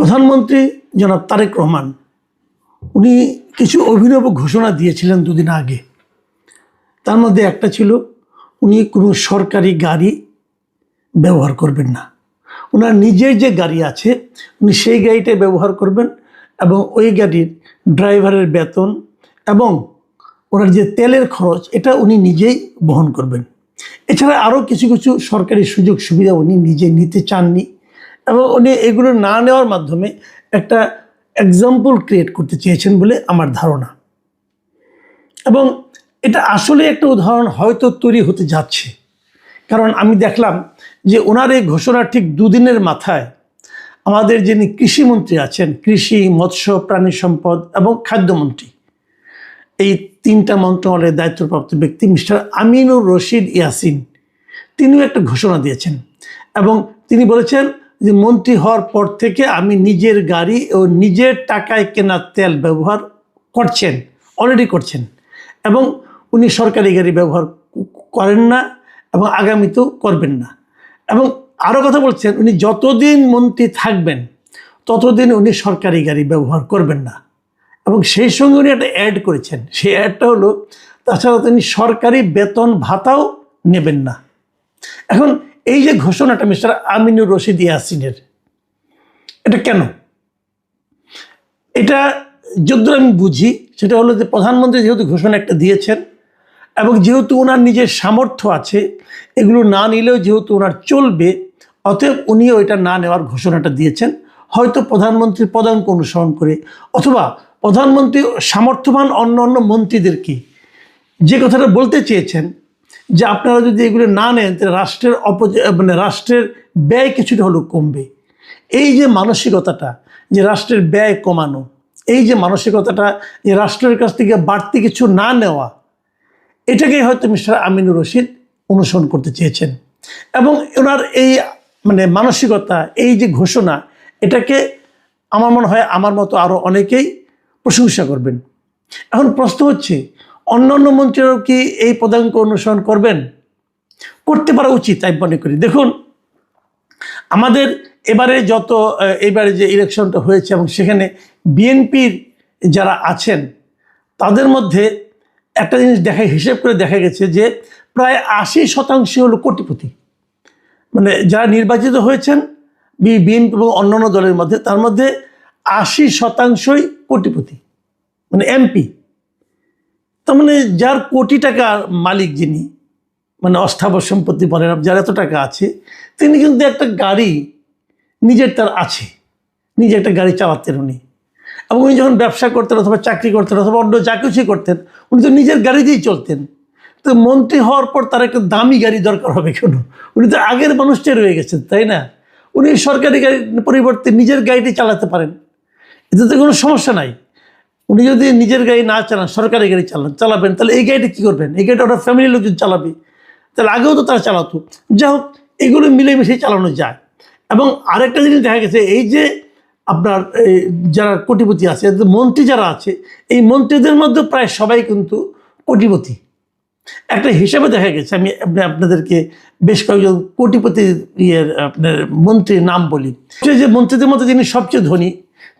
প্রধানমন্ত্রী জনাব তারেক রহমান উনি কিছু অভিনব ঘোষণা দিয়েছিলেন দুদিন আগে। তার মধ্যে একটা ছিল উনি কোনো সরকারি গাড়ি ব্যবহার করবেন না। ওনার নিজের যে গাড়ি আছে উনি সেই গাড়িটাই ব্যবহার করবেন এবং ওই গাড়ির ড্রাইভারের বেতন এবং ওনার যে তেলের খরচ এটা উনি নিজেই বহন করবেন। এছাড়া আরও কিছু কিছু সরকারি সুযোগ সুবিধা উনি নিজে নিতে চাননি এবং উনি এগুলো না নেওয়ার মাধ্যমে একটা এক্সাম্পল ক্রিয়েট করতে চেয়েছেন বলে আমার ধারণা। এবং এটা আসলে একটা উদাহরণ হয়তো তৈরি হতে যাচ্ছে, কারণ আমি দেখলাম যে ওনার এই ঘোষণার ঠিক দুদিনের মাথায় আমাদের যিনি কৃষিমন্ত্রী আছেন, কৃষি, মৎস্য, প্রাণী সম্পদ এবং খাদ্যমন্ত্রী, এই তিনটা মন্ত্রণালয়ের দায়িত্বপ্রাপ্ত ব্যক্তি মিস্টার আমিনুর রশিদ ইয়াসিন, তিনিও একটা ঘোষণা দিয়েছেন এবং তিনি বলেছেন যে মন্ত্রী হওয়ার পর থেকে আমি নিজের গাড়ি ও নিজের টাকায় কেনা তেল ব্যবহার করছেন, অলরেডি করছেন, এবং উনি সরকারি গাড়ি ব্যবহার করেন না এবং আগামীতেও করবেন না। এবং আরও কথা বলছেন উনি যতদিন মন্ত্রী থাকবেন ততদিন উনি সরকারি গাড়ি ব্যবহার করবেন না। এবং সেই সঙ্গে উনি একটা অ্যাড করেছেন, সেই অ্যাডটা হলো তাছাড়া তিনি সরকারি বেতন ভাতাও নেবেন না। এখন এই যে ঘোষণাটা মিস্টার আমিনুর রশিদ ইয়াসিনের, এটা কেন? এটা যদ্দূর আমি বুঝি সেটা হলো যে প্রধানমন্ত্রী যেহেতু ঘোষণা একটা দিয়েছেন এবং যেহেতু ওনার নিজের সামর্থ্য আছে, এগুলো না নিলেও যেহেতু ওনার চলবে, অতএব উনিও এটা না নেওয়ার ঘোষণাটা দিয়েছেন। হয়তো প্রধানমন্ত্রীর পদাঙ্ক অনুসরণ করে অথবা প্রধানমন্ত্রী সামর্থ্যবান অন্য অন্য মন্ত্রীদেরকে যে কথাটা বলতে চেয়েছেন যে আপনারা যদি এগুলো না নেন তাহলে রাষ্ট্রের রাষ্ট্রের ব্যয় কিছুটা হলেও কমবে। এই যে মানসিকতাটা যে রাষ্ট্রের ব্যয় কমানো, এই যে মানসিকতাটা যে রাষ্ট্রের কাছ থেকে বাড়তি কিছু না নেওয়া, এটাকেই হয়তো মিস্টার আমিনুর রশিদ অনুসরণ করতে চেয়েছেন। এবং ওনার এই মানসিকতা, এই যে ঘোষণা, এটাকে আমার মনে হয় আমার মতো আরও অনেকেই প্রশংসা করবেন। এখন প্রশ্ন হচ্ছে অন্য অন্য মন্ত্রীরাও কি এই পদাঙ্ক অনুসরণ করবেন? করতে পারা উচিত আমি মনে করি। দেখুন, আমাদের এবারে যে ইলেকশনটা হয়েছে এবং সেখানে বিএনপির যারা আছেন তাদের মধ্যে একটা জিনিস হিসেব করে দেখা গেছে যে প্রায় 80% হলো কোটিপতি। যারা নির্বাচিত হয়েছেন বিএনপি এবং অন্যান্য দলের মধ্যে, তার মধ্যে 80%ই কোটিপতি, এমপি। তার যার কোটি টাকার মালিক, যিনি অস্থাবর সম্পত্তি বলেন, যার এত টাকা আছে, তিনি কিন্তু একটা গাড়ি নিজের তার আছে, নিজে একটা গাড়ি চালাতেন উনি। এবং উনি যখন ব্যবসা করতেন অথবা চাকরি করতেন অথবা অন্য যা কিছুই করতেন, উনি তো নিজের গাড়ি দিয়েই চলতেন। তো মন্ত্রী হওয়ার পর তার একটা দামি গাড়ি দরকার হবে কেন? উনি তো আগের মানুষটাই রয়ে গেছেন, তাই না? উনি সরকারি গাড়ির পরিবর্তে নিজের গাড়িটি চালাতে পারেন, এতে তো কোনো সমস্যা নাই। উনি যদি নিজের গাড়ি না চালান, সরকারি গাড়ি চালাবেন, তাহলে এই গাড়িটা কী করবেন? এই গাড়িটা ওরা ফ্যামিলির লোকজন চালাবে, তাহলে আগেও তো তারা চালাতো। যা হোক, এগুলো মিলেমিশেই চালানো যায়। এবং আরেকটা জিনিস দেখা গেছে, এই যে আপনার যারা কোটিপতি আছে, মন্ত্রী যারা আছে, এই মন্ত্রীদের মধ্যে প্রায় সবাই কিন্তু কোটিপতি। একটা হিসাবে দেখা গেছে, আমি আপনাদেরকে বেশ কয়েকজন কোটিপতি আপনার মন্ত্রীর নাম বলি। যে মন্ত্রীদের মধ্যে যিনি সবচেয়ে ধনী,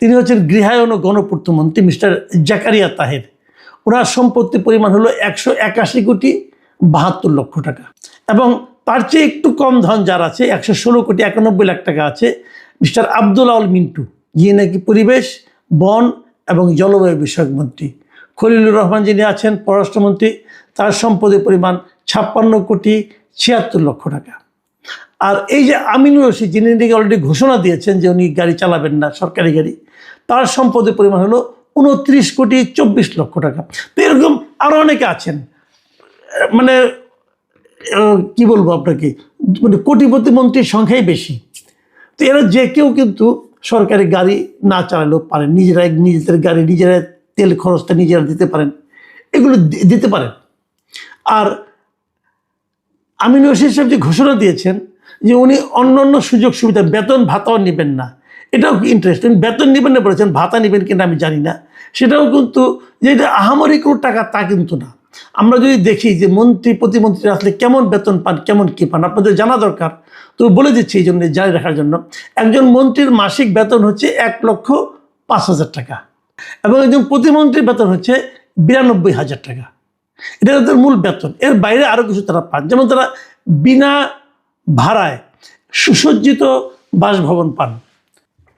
তিনি হচ্ছেন গৃহায়ন ও গণপূর্ত মন্ত্রী মিস্টার জাকারিয়া তাহের। ওনার সম্পত্তির পরিমাণ হলো 181,72,00,000 টাকা। এবং তার চেয়ে একটু কম ধন যার আছে, 116,91,00,000 টাকা আছে মিস্টার আব্দুল আউল মিন্টু, যিনি নাকি পরিবেশ, বন এবং জলবায়ু বিষয়ক মন্ত্রী। খলিলুর রহমান যিনি আছেন পররাষ্ট্রমন্ত্রী, তার সম্পদের পরিমাণ 56,76,00,000 টাকা। আর এই যে আমিনুর রশিদ, যিনি নাকি অলরেডি ঘোষণা দিয়েছেন যে উনি গাড়ি চালাবেন না, সরকারি গাড়ি, তার সম্পদের পরিমাণ হলো 29,24,00,000 টাকা। তো এরকম আরও অনেকে আছেন, কি বলবো আপনাকে, কোটিপতি মন্ত্রীর সংখ্যাই বেশি। তো এরা যে কেউ কিন্তু সরকারি গাড়ি না চালালেও পারেন, নিজেদের গাড়ি নিজেরা তেল খরচটা নিজেরা দিতে পারেন, এগুলো দিতে পারেন। আর আমিনুর রশিদ সাহেব যে ঘোষণা দিয়েছেন যে উনি অন্য অন্য সুযোগ সুবিধা, বেতন ভাতাও নেবেন না, এটাও ইন্টারেস্টিং। বেতন নেবেন না বলেছেন, ভাতা নেবেন কিনা আমি জানি না। সেটাও কিন্তু যে এটা আহামরি কোনো টাকা তা কিন্তু না। আমরা যদি দেখি যে মন্ত্রী প্রতিমন্ত্রীরা আসলে কেমন বেতন পান, কেমন কী পান, আপনাদের জানা দরকার। তো বলে দিচ্ছি এই জন্য, জারি রাখার জন্য। একজন মন্ত্রীর মাসিক বেতন হচ্ছে 1,05,000 টাকা, এবং একজন প্রতিমন্ত্রীর বেতন হচ্ছে 92,000 টাকা। এটা তাদের মূল বেতন। এর বাইরে আরও কিছু তারা পান, যেমন তারা বিনা ভাড়ায় সুসজ্জিত বাসভবন পান,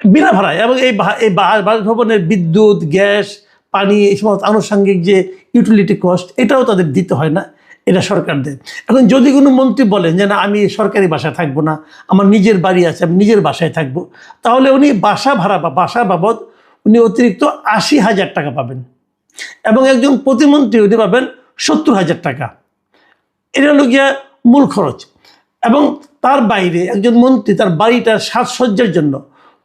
বিনা ভাড়ায়। এবং এই বাসভবনের বিদ্যুৎ, গ্যাস, পানি, এই সমস্ত আনুষঙ্গিক যে ইউটিলিটি কস্ট, এটাও তাদের দিতে হয় না, এটা সরকার দেয়। এখন যদি কোনো মন্ত্রী বলেন যে না, আমি সরকারি বাসায় থাকবো না, আমার নিজের বাড়ি আছে, আমি নিজের বাসায় থাকবো, তাহলে উনি বাসা ভাড়া বা বাসা বাবদ উনি অতিরিক্ত 80,000 টাকা পাবেন। এবং একজন প্রতিমন্ত্রী উনি পাবেন 70,000 টাকা। এটা হলো গিয়া মূল খরচ। এবং তার বাইরে একজন মন্ত্রী তার বাড়িটার সাজসজ্জার জন্য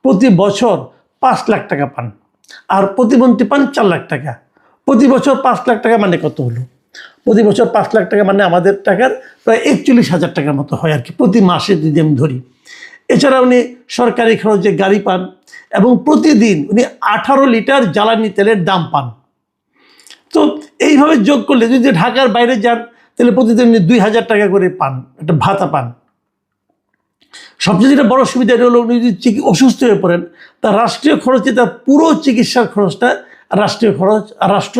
প্রতি বছর 5 লাখ টাকা পান, আর প্রতিমন্ত্রী পান 4 লাখ টাকা। প্রতি বছর 5 লাখ টাকা মানে কত হলো? প্রতি বছর 5 লাখ টাকা মানে আমাদের টাকার প্রায় 41,000 টাকার মতো হয় আর কি, প্রতি মাসে যদি আমি ধরি। এছাড়া উনি সরকারি খরচে গাড়ি পান, এবং প্রতিদিন উনি 18 লিটার জ্বালানি তেলের দাম পান। তো এইভাবে যোগ করলে যদি ঢাকার বাইরে যান, তাহলে প্রতিদিন 2,000 টাকা করে পান, একটা ভাতা পান। সবচেয়ে যেটা বড় সুবিধা হলো, উনি যদি অসুস্থ হয়ে পড়েন, তার রাষ্ট্রীয় খরচে তার পুরো চিকিৎসার খরচটা রাষ্ট্রীয় খরচ রাষ্ট্র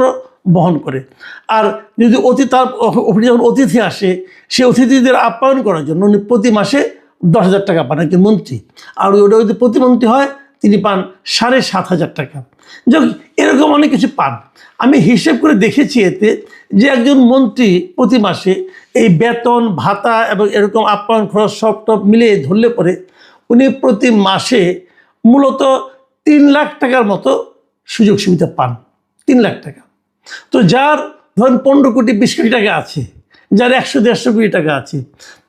বহন করে। আর যদি তার যখন অতিথি আসে, সে অতিথিদের আপ্যায়ন করার জন্য উনি প্রতি মাসে 10,000 টাকা পান একজন মন্ত্রী। আর ওটা যদি প্রতিমন্ত্রী হয়, তিনি পান 7,500 টাকা। যাক, এরকম অনেক কিছু পান। আমি হিসেব করে দেখেছি এতে, যে একজন মন্ত্রী প্রতি মাসে এই বেতন, ভাতা এবং এরকম আপ্যায়ন খরচ সব মিলিয়ে ধরলে পরে উনি প্রতি মাসে মূলত 3 লাখ টাকার মতো সুযোগ সুবিধা পান। 3 লাখ টাকা। তো যার ধরেন 15 কোটি 20 কোটি টাকা আছে, যার 100-150 কোটি টাকা আছে,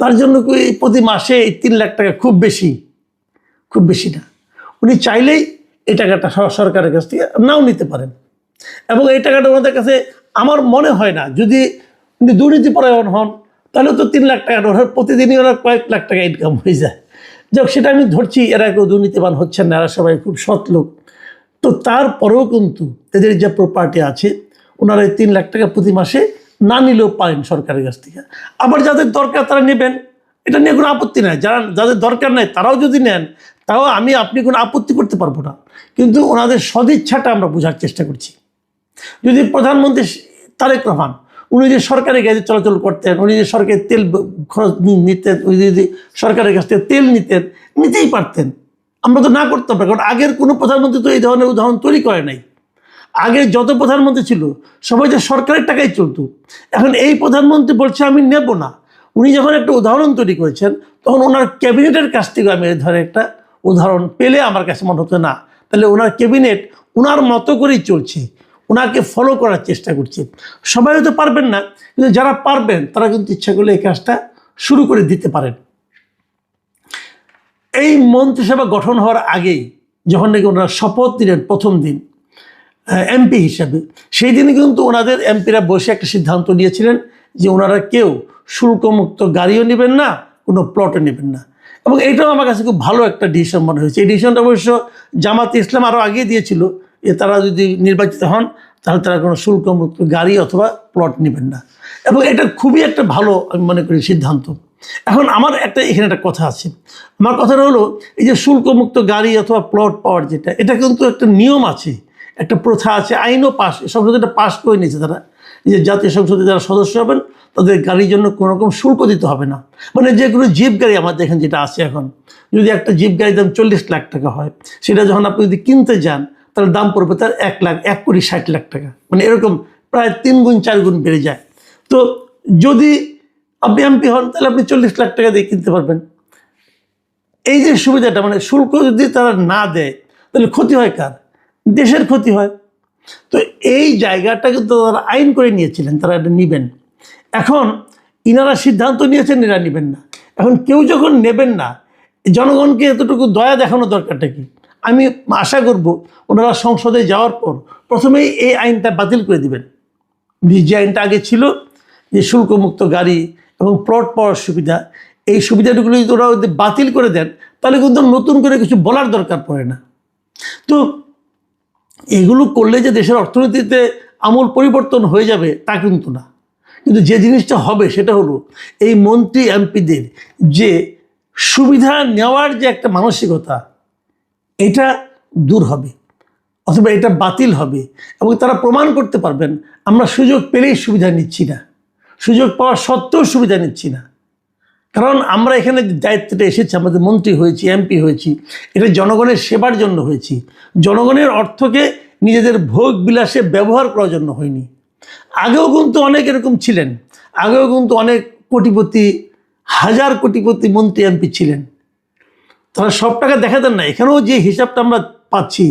তার জন্য প্রতি মাসে এই 3 লাখ টাকা খুব বেশি? খুব বেশি না। উনি চাইলেই এই টাকাটা সরকারের কাছ থেকে নাও নিতে পারেন। এবং এই টাকাটা ওনাদের কাছে আমার মনে হয় না, যদি উনি দুর্নীতিপরায়ণ হন, তাহলে তো 3 লাখ টাকা ওনার প্রতিদিনই ওনার কয়েক লাখ টাকা ইনকাম হয়ে যায়। যাক, সেটা আমি ধরছি, এরা কেউ দুর্নীতিবান হচ্ছেন না, এরা সবাই খুব সৎ লোক। তো তারপরেও কিন্তু এদের যে প্রপার্টি আছে, ওনারা এই 3 লাখ টাকা প্রতি মাসে না নিলেও পারেন সরকারের কাছ থেকে। আবার যাদের দরকার তারা নেবেন, এটা নিয়ে কোনো আপত্তি নাই। যাদের দরকার নাই তারাও যদি নেন, তাও আপনি কোনো আপত্তি করতে পারবো না। কিন্তু ওনাদের সদিচ্ছাটা আমরা বোঝার চেষ্টা করছি। যদি প্রধানমন্ত্রী তারেক রহমান, উনি যদি সরকারি গাড়ি চলাচল করতেন, উনি যদি সরকারি তেল খরচ নিতেন, উনি যদি সরকারের কাছ থেকে তেল নিতেই পারতেন, আমরা তো না করতাম না। কারণ আগের কোনো প্রধানমন্ত্রী তো এই ধরনের উদাহরণ তৈরি করে নাই। আগে যত প্রধানমন্ত্রী ছিল সবাই যে সরকারের টাকাই চলতো। এখন এই প্রধানমন্ত্রী বলছে আমি নেব না। উনি যখন একটা উদাহরণ তৈরি করেছেন, তখন ওনার ক্যাবিনেটের কাছ থেকে আমি এই ধরনের একটা উদাহরণ পেলে আমার কাছে মনে হতো না, তাহলে ওনার ক্যাবিনেট ওনার মতো করেই চলছে, ওনাকে ফলো করার চেষ্টা করছে। সবাই হয়তো পারবেন না, কিন্তু যারা পারবেন তারা কিন্তু ইচ্ছা করলে এই কাজটা শুরু করে দিতে পারেন। এই মন্ত্রিসভা গঠন হওয়ার আগেই যখন নাকি ওনারা শপথ নিলেন প্রথম দিন এমপি হিসাবে, সেই দিনে কিন্তু ওনাদের এমপিরা বসে একটা সিদ্ধান্ত নিয়েছিলেন যে ওনারা কেউ শুল্কমুক্ত গাড়িও নেবেন না, কোনো প্লটও নেবেন না। এবং এটাও আমার কাছে খুব ভালো একটা ডিসিশন মনে হয়েছে। এই ডিসিশনটা অবশ্য জামাতে ইসলাম আরও আগে দিয়েছিল, যে তারা যদি নির্বাচিত হন তাহলে তারা কোনো শুল্কমুক্ত গাড়ি অথবা প্লট নেবেন না। এবং এটা খুবই একটা ভালো আমি মনে করি সিদ্ধান্ত। এখন আমার এখানে একটা কথা আছে। আমার কথাটা হলো, এই যে শুল্কমুক্ত গাড়ি অথবা প্লট পাওয়ার এটা কিন্তু একটা নিয়ম আছে, একটা প্রথা আছে, আইনও সংসদে পাস করে নিয়েছে তারা, যে জাতীয় সংসদে যারা সদস্য হবেন তাদের গাড়ির জন্য কোনো রকম শুল্ক দিতে হবে না। মানে যে কোনো জিপ গাড়ি আমাদের এখানে যেটা আছে এখন, যদি একটা জিপ গাড়ির দাম 40 লাখ টাকা হয়, সেটা যখন আপনি যদি কিনতে যান তাহলে দাম পড়বে তার 1,60,00,000 টাকা। মানে এরকম প্রায় 3 গুণ 4 গুণ বেড়ে যায়। তো যদি আপনি এমপি হন, তাহলে আপনি 40 লাখ টাকা দিয়ে কিনতে পারবেন। এই যে সুবিধাটা, মানে শুল্ক যদি তারা না দেয় তাহলে ক্ষতি হয় কার? দেশের ক্ষতি হয়। তো এই জায়গাটা কিন্তু তারা আইন করে নিয়েছিলেন, তারা এটা নেবেন। এখন ইনারা সিদ্ধান্ত নিয়েছেন এরা নেবেন না। এখন কেউ যখন নেবেন না, জনগণকে এতটুকু দয়া দেখানোর দরকারটা কি? আমি আশা করব ওনারা সংসদে যাওয়ার পর প্রথমেই এই আইনটা বাতিল করে দিবেন। যে আইনটা আগে ছিল, যে শুল্কমুক্ত গাড়ি এবং প্লট পাওয়ার সুবিধা, এই সুবিধাগুলো যদি ওরা বাতিল করে দেন, তাহলে কিন্তু নতুন করে কিছু বলার দরকার পড়ে না। তো এগুলো করলে যে দেশের অর্থনীতিতে আমূল পরিবর্তন হয়ে যাবে তা কিন্তু না। কিন্তু যে জিনিসটা হবে সেটা হলো এই মন্ত্রী এমপিদের যে সুবিধা নেওয়ার যে একটা মানসিকতা, এটা দূর হবে অথবা এটা বাতিল হবে এবং তারা প্রমাণ করতে পারবেন আমরা সুযোগ পেলেই সুবিধা নিচ্ছি না, সুযোগ পাওয়া সত্ত্বেও সুবিধা নিচ্ছি না। কারণ আমরা এখানে দায়িত্বটা এসেছি, আমাদের মন্ত্রী হয়েছি, এমপি হয়েছি, এটা জনগণের সেবার জন্য হয়েছি। জনগণের অর্থকে নিজেদের ভোগ বিলাসে ব্যবহার করার জন্য হয়নি। আগেও কিন্তু অনেক এরকম ছিলেন, আগেও কিন্তু অনেক কোটিপতি, হাজার কোটিপতি মন্ত্রী এমপি ছিলেন, তারা সব টাকা দেখাতেন না। এখানেও যে হিসাবটা আমরা পাচ্ছি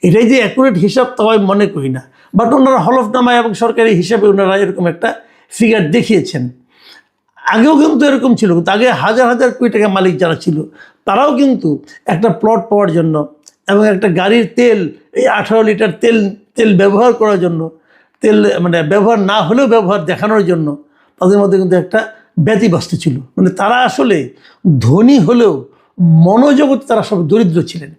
এটাই যে অ্যাকুরেট হিসাব তা আমি মনে করি না, বাট ওনারা হলফনামা এবং সরকারি হিসাবে ওনারা এরকম একটা ফিগার দেখিয়েছেন। আগেও কিন্তু এরকম ছিল, কিন্তু আগে হাজার হাজার কোটি টাকা মালিক যারা ছিল তারাও কিন্তু একটা প্লট পাওয়ার জন্য এবং একটা গাড়ির তেল, এই 18 লিটার তেল ব্যবহার করার জন্য, তেল মানে ব্যবহার না হলেও ব্যবহার দেখানোর জন্য তাদের মধ্যে কিন্তু একটা ব্যতিব্যস্ত ছিল। মানে তারা আসলে ধনী হলেও মনোজগতে তারা সব দরিদ্র ছিলেন।